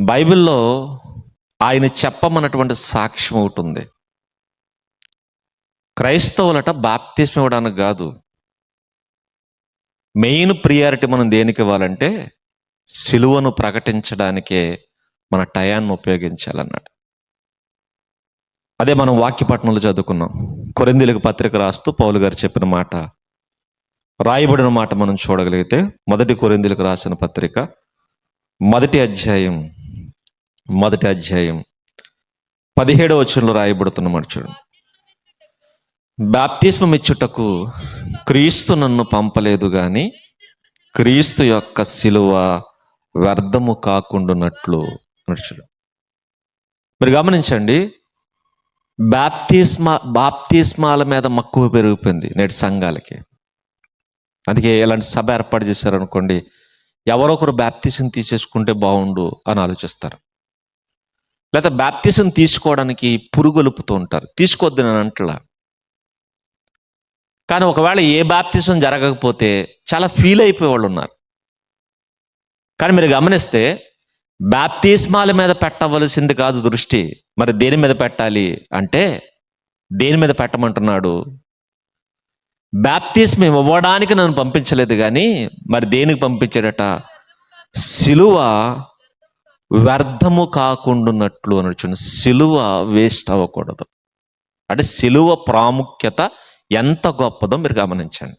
బైబిల్లో ఆయన చెప్పమన్నటువంటి సాక్ష్యం ఒకటి ఉంది. క్రైస్తవులట బాప్తిస్మం ఇవ్వడానికి కాదు, మెయిన్ ప్రియారిటీ మనం దేనికి ఇవ్వాలంటే సిలువను ప్రకటించడానికే మన టయాన్ని ఉపయోగించాలన్నాడు. అదే మనం వాక్యపట్నంలో చదువుకున్నాం. కొరింథీయులకు పత్రిక రాస్తూ పౌలు గారు చెప్పిన మాట, రాయబడిన మాట మనం చూడగలిగితే 1 కొరింథీయులకు రాసిన పత్రిక 1వ అధ్యాయం 17వ వచనంలో రాయబడుతున్నమాట చూడండి. బాప్తిస్మం ఇచ్చుటకు క్రీస్తు నన్ను పంపలేదు గాని క్రీస్తు యొక్క సిలువ వ్యర్థము కాకుండానట్లు చూడండి. మీరు గమనించండి, బాప్తిస్మాల మీద మక్కువ పెరిగిపోయింది నేటి సంఘాలకి. అందుకే ఇలాంటి సభ ఏర్పాటు చేశారనుకోండి, ఎవరొకరు బాప్తిసం తీసేసుకుంటే బాగుండు అని ఆలోచిస్తారు. లేకపోతే బాప్తిసం తీసుకోవడానికి పురుగొలుపుతూ ఉంటారు. తీసుకోవద్దు నేను అంటలా, కానీ ఒకవేళ ఏ బాప్తిసం జరగకపోతే చాలా ఫీల్ అయిపోయే వాళ్ళు ఉన్నారు. కానీ మీరు గమనిస్తే బాప్తిస్మాల మీద పెట్టవలసింది కాదు దృష్టి, మరి దేని మీద పెట్టాలి అంటే, దేని మీద పెట్టమంటున్నాడు? బాప్తిస్మం ఇవ్వడానికి నన్ను పంపించలేదు కానీ మరి దేనికి పంపించాడట? సిలువ వ్యర్థము కాకుండానట్లు అని చూడండి. సిలువ వేస్ట్ అవ్వకూడదు అంటే సిలువ ప్రాముఖ్యత ఎంత గొప్పదో మీరు గమనించండి.